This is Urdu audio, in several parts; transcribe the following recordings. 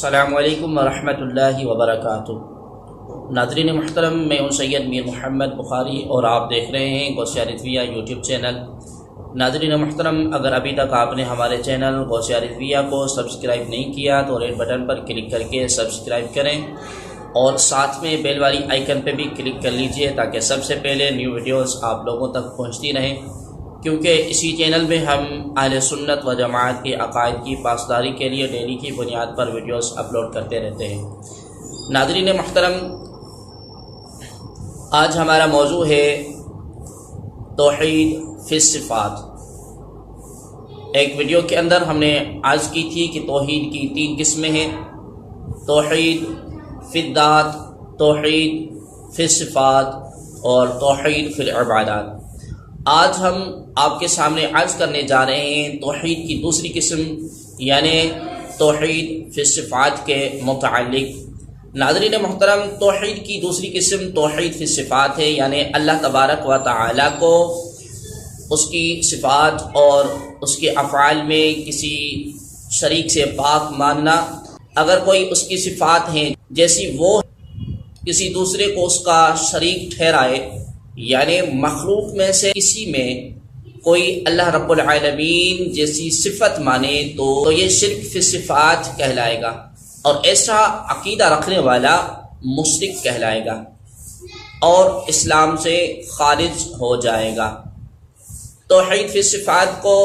السلام علیکم ورحمۃ اللہ وبرکاتہ۔ ناظرین محترم، میں ہوں سید میر محمد بخاری اور آپ دیکھ رہے ہیں غوثیہ رضویہ یوٹیوب چینل۔ ناظرین محترم، اگر ابھی تک آپ نے ہمارے چینل غوثیہ رضویہ کو سبسکرائب نہیں کیا تو ریڈ بٹن پر کلک کر کے سبسکرائب کریں اور ساتھ میں بیل والی آئیکن پہ بھی کلک کر لیجئے تاکہ سب سے پہلے نیو ویڈیوز آپ لوگوں تک پہنچتی رہیں، کیونکہ اسی چینل میں ہم اہل سنت و جماعت کے عقائد کی پاسداری کے لیے ڈیلی کی بنیاد پر ویڈیوز اپلوڈ کرتے رہتے ہیں۔ ناظرین محترم، آج ہمارا موضوع ہے توحید فی الصفات۔ ایک ویڈیو کے اندر ہم نے عرض کی تھی کہ توحید کی 3 قسمیں ہیں: توحید فی الذات، توحید فی الصفات اور توحید فی العبادات۔ آج ہم آپ کے سامنے عرض کرنے جا رہے ہیں توحید کی دوسری قسم، یعنی توحید فی الصفات کے متعلق۔ ناظرین محترم، توحید کی دوسری قسم توحید فی الصفات ہے، یعنی اللہ تبارک و تعالی کو اس کی صفات اور اس کے افعال میں کسی شریک سے پاک ماننا۔ اگر کوئی اس کی صفات ہیں جیسی وہ کسی دوسرے کو اس کا شریک ٹھہرائے، یعنی مخلوق میں سے کسی میں کوئی اللہ رب العالمین جیسی صفت مانے تو یہ شرک فی الصفات کہلائے گا، اور ایسا عقیدہ رکھنے والا مشرک کہلائے گا اور اسلام سے خارج ہو جائے گا۔ توحید فی الصفات کو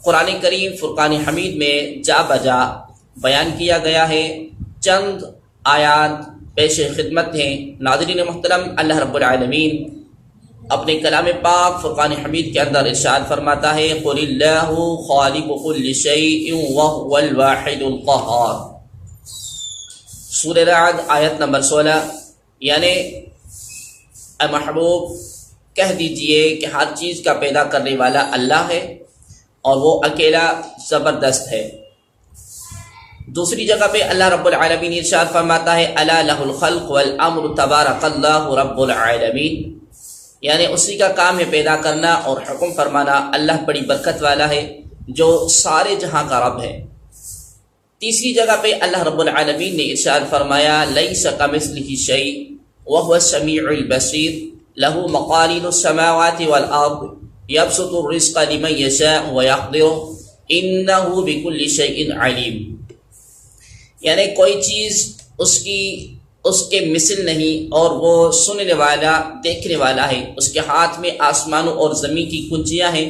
قرآن کریم فرقان حمید میں جا بجا بیان کیا گیا ہے۔ چند آیات پیش خدمت ہیں۔ ناظرین محترم، اللہ رب العالمین اپنے کلام پاک فرقان حمید کے اندر ارشاد فرماتا ہے: قل اللہ خالق کل شیء وهو الواحد القہار۔ سورہ رعد آیت نمبر 16، یعنی اے محبوب کہہ دیجئے کہ ہر چیز کا پیدا کرنے والا اللہ ہے اور وہ اکیلا زبردست ہے۔ دوسری جگہ پہ اللہ رب العالمین ارشاد فرماتا ہے: الا لہ الخلق والامر تبارک اللہ رب العالمین، یعنی اسی کا کام ہے پیدا کرنا اور حکم فرمانا۔ اللہ بڑی برکت والا ہے جو سارے جہاں کا رب ہے۔ تیسری جگہ پہ اللہ رب العالمین نے ارشاد فرمایا: لیس کمثلہ شیء وہو السمیع البصیر لہ مقالید السماوات والارض یبسط الرزق لمن یشاء ویقدر انہ بکل شیء علیم، یعنی کوئی چیز اس کے مثل نہیں اور وہ سننے والا دیکھنے والا ہے۔ اس کے ہاتھ میں آسمانوں اور زمین کی کنجیاں ہیں،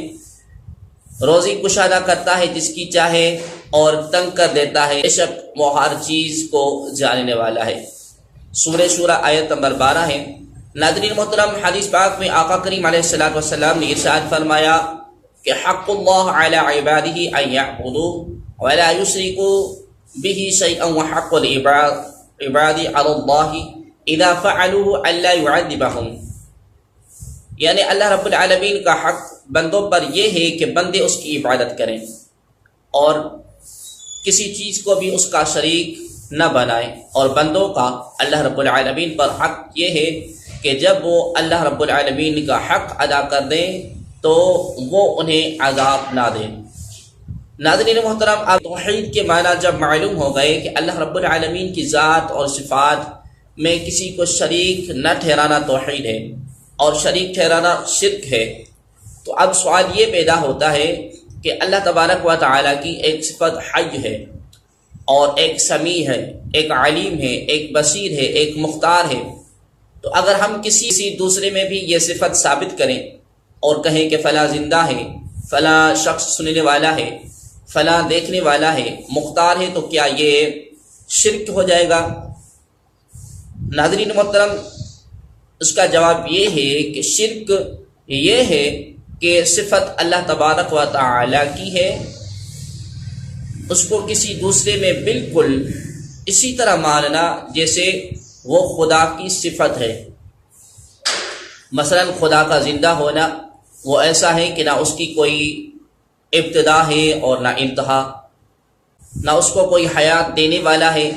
روزی کشادہ کرتا ہے جس کی چاہے اور تنگ کر دیتا ہے، بے شک وہ ہر چیز کو جاننے والا ہے۔ سورہ شورى آیت نمبر 12 ہے۔ ناظرین محترم، حدیث پاک میں آقا کریم علیہ السلام نے ارشاد فرمایا کہ حق اللہ علی عبادہ ان یعبدوہ ولا یشرکوا به شیئا وحق العباد علی اللہ اذا فعلوه الا يعذبهم، یعنی اللہ رب العالمین کا حق بندوں پر یہ ہے کہ بندے اس کی عبادت کریں اور کسی چیز کو بھی اس کا شریک نہ بنائیں، اور بندوں کا اللہ رب العالمین پر حق یہ ہے کہ جب وہ اللہ رب العالمین کا حق ادا کر دیں تو وہ انہیں عذاب نہ دیں۔ ناظرین محترم، اب توحید کے معنی جب معلوم ہو گئے کہ اللہ رب العالمین کی ذات اور صفات میں کسی کو شریک نہ ٹھہرانا توحید ہے اور شریک ٹھہرانا شرک ہے، تو اب سوال یہ پیدا ہوتا ہے کہ اللہ تبارک و تعالیٰ کی ایک صفت حی ہے اور ایک سمیع ہے، ایک علیم ہے، ایک بصیر ہے، ایک مختار ہے، تو اگر ہم کسی دوسرے میں بھی یہ صفت ثابت کریں اور کہیں کہ فلاں زندہ ہے، فلاں شخص سننے والا ہے، فلاں دیکھنے والا ہے، مختار ہے، تو کیا یہ شرک ہو جائے گا؟ ناظرین محترم، اس کا جواب یہ ہے کہ شرک یہ ہے کہ صفت اللہ تبارک و تعالی کی ہے، اس کو کسی دوسرے میں بالکل اسی طرح ماننا جیسے وہ خدا کی صفت ہے۔ مثلا خدا کا زندہ ہونا وہ ایسا ہے کہ نہ اس کی کوئی ابتدا ہے اور نہ انتہا، نہ اس کو کوئی حیات دینے والا ہے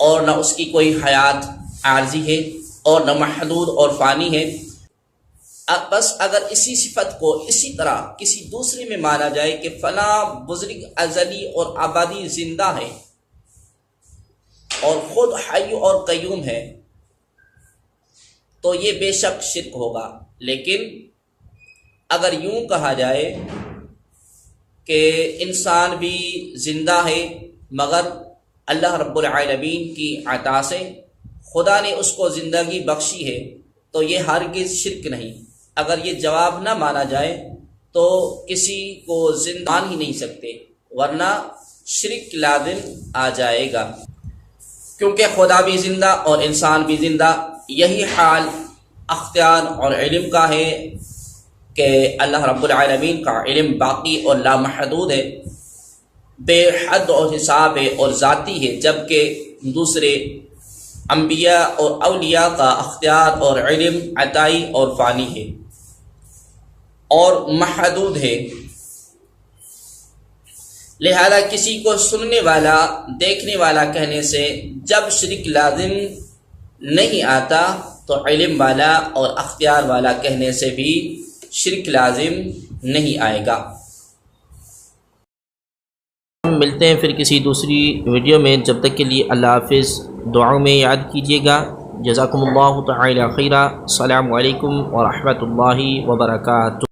اور نہ اس کی کوئی حیات عارضی ہے اور نہ محدود اور فانی ہے۔ بس اگر اسی صفت کو اسی طرح کسی دوسرے میں مانا جائے کہ فلاں بزرگ ازلی اور آبادی زندہ ہے، اور خود حی اور قیوم ہے تو یہ بے شک شرک ہوگا۔ لیکن اگر یوں کہا جائے کہ انسان بھی زندہ ہے مگر اللہ رب العالمین کی عطا سے خدا نے اس کو زندگی بخشی ہے، تو یہ ہرگز شرک نہیں۔ اگر یہ جواب نہ مانا جائے تو کسی کو زندہ مان ہی نہیں سکتے، ورنہ شرک لازم آ جائے گا، کیونکہ خدا بھی زندہ اور انسان بھی زندہ۔ یہی حال اختیار اور علم کا ہے کہ اللہ رب العالمین کا علم باقی اور لامحدود ہے، بے حد اور حساب ہے اور ذاتی ہے، جبکہ دوسرے انبیاء اور اولیاء کا اختیار اور علم عطائی اور فانی ہے اور محدود ہے۔ لہذا کسی کو سننے والا دیکھنے والا کہنے سے جب شرک لازم نہیں آتا تو علم والا اور اختیار والا کہنے سے بھی شرک لازم نہیں آئے گا۔ ہم ملتے ہیں پھر کسی دوسری ویڈیو میں، جب تک کے لیے اللہ حافظ۔ دعاؤں میں یاد کیجیے گا۔ جزاکم اللہ تعالی خیرا۔ السلام علیکم ورحمۃ اللہ وبرکاتہ۔